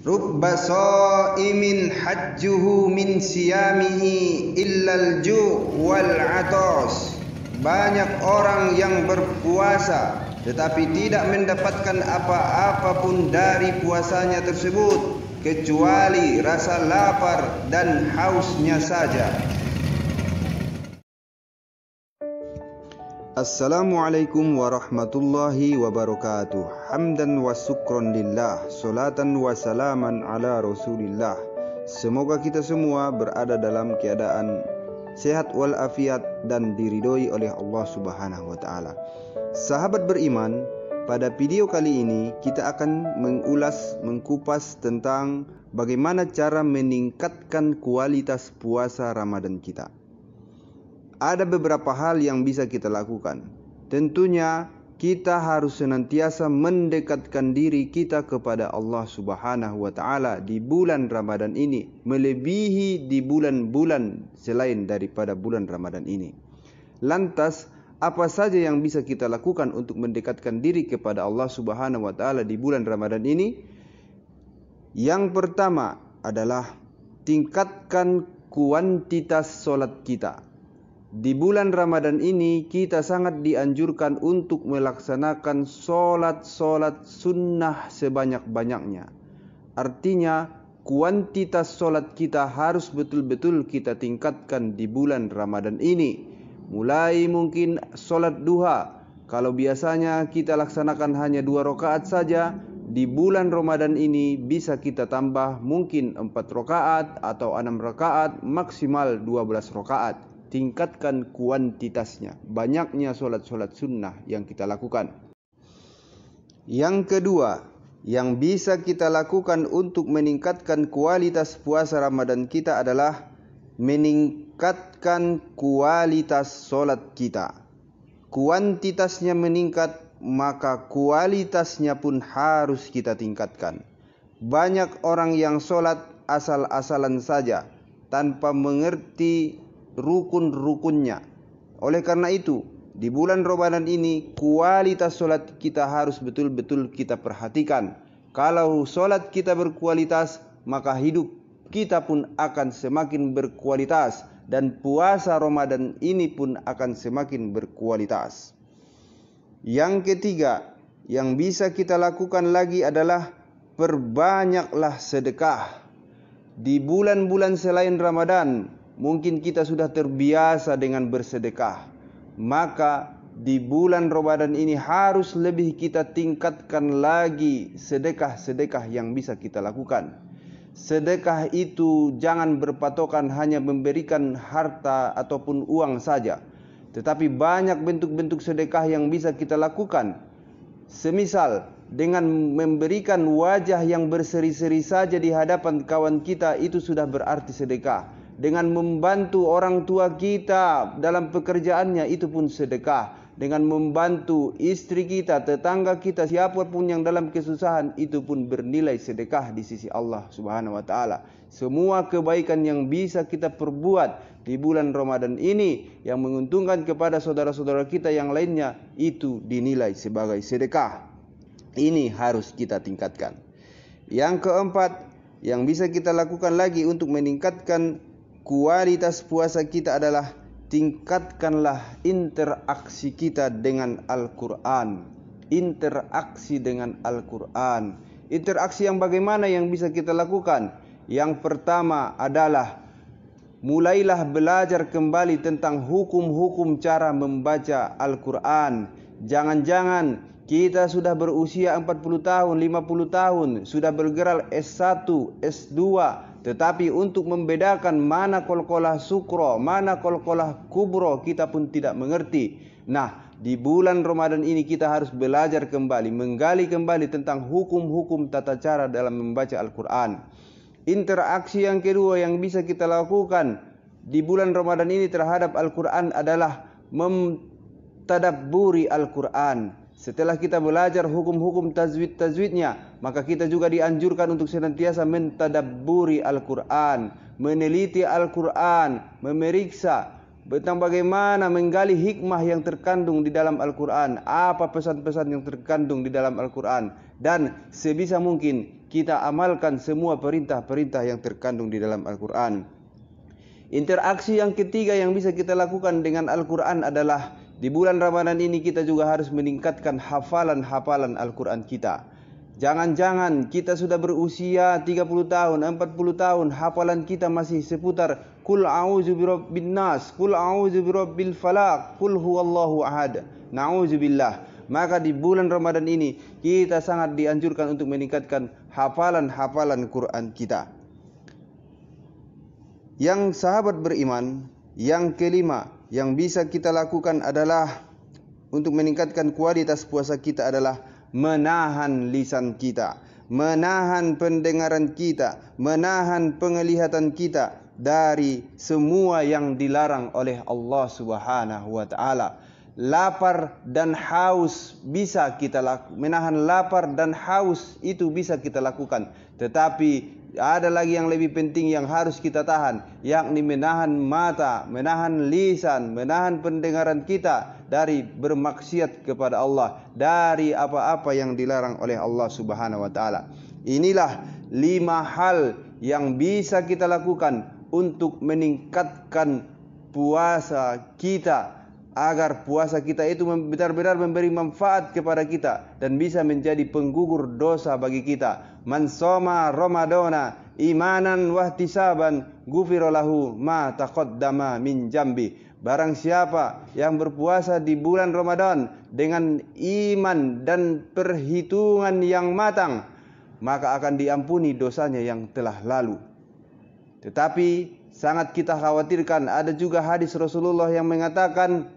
Rubba sha'imin hajjuhu min siyamihi illal ju' wal 'atas. Banyak orang yang berpuasa tetapi tidak mendapatkan apa-apa pun dari puasanya tersebut kecuali rasa lapar dan hausnya saja. Assalamualaikum warahmatullahi wabarakatuh. Hamdan wa syukron lillah, salatan wa salaman ala rasulillah. Semoga kita semua berada dalam keadaan sehat walafiat dan diridhoi oleh Allah Subhanahu wa taala. Sahabat beriman, pada video kali ini kita akan mengkupas tentang bagaimana cara meningkatkan kualitas puasa Ramadan kita. Ada beberapa hal yang bisa kita lakukan. Tentunya kita harus senantiasa mendekatkan diri kita kepada Allah Subhanahu wa taala di bulan Ramadan ini, melebihi di bulan-bulan selain daripada bulan Ramadan ini. Lantas, apa saja yang bisa kita lakukan untuk mendekatkan diri kepada Allah Subhanahu wa taala di bulan Ramadan ini? Yang pertama adalah tingkatkan kuantitas salat kita. Di bulan Ramadan ini kita sangat dianjurkan untuk melaksanakan solat sunnah sebanyak-banyaknya. Artinya kuantitas solat kita harus betul-betul kita tingkatkan di bulan Ramadan ini. Mulai mungkin solat duha. Kalau biasanya kita laksanakan hanya 2 rakaat saja, di bulan Ramadan ini bisa kita tambah mungkin 4 rakaat atau 6 rakaat, maksimal 12 rakaat. Tingkatkan kuantitasnya, banyaknya solat-solat sunnah yang kita lakukan. Yang kedua, yang bisa kita lakukan untuk meningkatkan kualitas puasa Ramadan kita adalah meningkatkan kualitas solat kita. Kuantitasnya meningkat, maka kualitasnya pun harus kita tingkatkan. Banyak orang yang solat asal-asalan saja, tanpa mengerti rukun-rukunnya. Oleh karena itu, di bulan Ramadan ini kualitas solat kita harus betul-betul kita perhatikan. Kalau solat kita berkualitas, maka hidup kita pun akan semakin berkualitas dan puasa Ramadan ini pun akan semakin berkualitas. Yang ketiga, yang bisa kita lakukan lagi adalah perbanyaklah sedekah. Di bulan-bulan selain Ramadan, mungkin kita sudah terbiasa dengan bersedekah. Maka di bulan Ramadan ini harus lebih kita tingkatkan lagi sedekah-sedekah yang bisa kita lakukan. Sedekah itu jangan berpatokan hanya memberikan harta ataupun uang saja, tetapi banyak bentuk-bentuk sedekah yang bisa kita lakukan. Semisal dengan memberikan wajah yang berseri-seri saja di hadapan kawan kita, itu sudah berarti sedekah. Dengan membantu orang tua kita dalam pekerjaannya, itu pun sedekah. Dengan membantu istri kita, tetangga kita, siapapun yang dalam kesusahan, itu pun bernilai sedekah di sisi Allah Subhanahu wa taala. Semua kebaikan yang bisa kita perbuat di bulan Ramadan ini yang menguntungkan kepada saudara-saudara kita yang lainnya, itu dinilai sebagai sedekah. Ini harus kita tingkatkan. Yang keempat, yang bisa kita lakukan lagi untuk meningkatkan kualitas puasa kita adalah tingkatkanlah interaksi kita dengan Al-Quran. Interaksi dengan Al-Quran. Interaksi yang bagaimana yang bisa kita lakukan? Yang pertama adalah mulailah belajar kembali tentang hukum-hukum cara membaca Al-Quran. Jangan-jangan kita sudah berusia 40 tahun, 50 tahun, sudah bergerak S1, S2, tetapi untuk membedakan mana qalqalah sukro, mana qalqalah kubro, kita pun tidak mengerti. Nah, di bulan Ramadan ini kita harus belajar kembali, menggali kembali tentang hukum-hukum tata cara dalam membaca Al-Quran. Interaksi yang kedua yang bisa kita lakukan di bulan Ramadan ini terhadap Al-Quran adalah mentadabburi Al-Quran. Setelah kita belajar hukum-hukum tajwid-tajwidnya, maka kita juga dianjurkan untuk senantiasa mentadabburi Al-Quran, meneliti Al-Quran, memeriksa tentang bagaimana menggali hikmah yang terkandung di dalam Al-Quran, apa pesan-pesan yang terkandung di dalam Al-Quran, dan sebisa mungkin kita amalkan semua perintah-perintah yang terkandung di dalam Al-Quran. Interaksi yang ketiga yang bisa kita lakukan dengan Al-Quran adalah di bulan Ramadan ini kita juga harus meningkatkan hafalan-hafalan Al-Quran kita. Jangan-jangan kita sudah berusia 30 tahun, 40 tahun, hafalan kita masih seputar Qul a'udzu birabbin nas, Qul a'udzu birabbil falaq, Qul huwallahu ahad. Na'udzubillah. Maka di bulan Ramadan ini kita sangat dianjurkan untuk meningkatkan hafalan-hafalan Quran kita. Yang sahabat beriman, yang kelima yang bisa kita lakukan adalah untuk meningkatkan kualitas puasa kita adalah menahan lisan kita, menahan pendengaran kita, menahan penglihatan kita dari semua yang dilarang oleh Allah Subhanahu wa taala. Lapar dan haus bisa kita lakukan, menahan lapar dan haus itu bisa kita lakukan. Tetapi ada lagi yang lebih penting yang harus kita tahan, yakni menahan mata, menahan lisan, menahan pendengaran kita dari bermaksiat kepada Allah, dari apa-apa yang dilarang oleh Allah Subhanahu wa taala. Inilah 5 hal yang bisa kita lakukan untuk meningkatkan puasa kita, agar puasa kita itu benar-benar memberi manfaat kepada kita dan bisa menjadi penggugur dosa bagi kita. Man shoma ramadana imanan wahtisaban ghufira lahu ma taqaddama min jambi. Barang siapa yang berpuasa di bulan Ramadan dengan iman dan perhitungan yang matang, maka akan diampuni dosanya yang telah lalu. Tetapi sangat kita khawatirkan, ada juga hadis Rasulullah yang mengatakan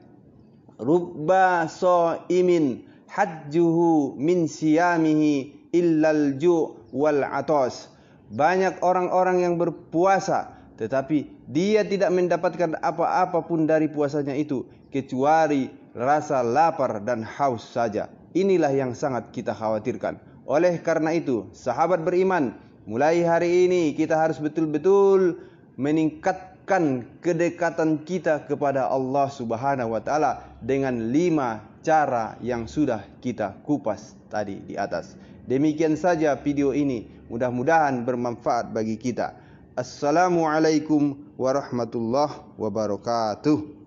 rubba shaimin hajjuhu min siyamihi illal ju' wal atas. Banyak orang-orang yang berpuasa tetapi dia tidak mendapatkan apa-apa pun dari puasanya itu kecuali rasa lapar dan haus saja. Inilah yang sangat kita khawatirkan. Oleh karena itu, sahabat beriman, mulai hari ini kita harus betul-betul meningkatkan kedekatan kita kepada Allah Subhanahu wa taala dengan 5 cara yang sudah kita kupas tadi di atas. Demikian saja video ini, mudah-mudahan bermanfaat bagi kita. Assalamualaikum warahmatullahi wabarakatuh.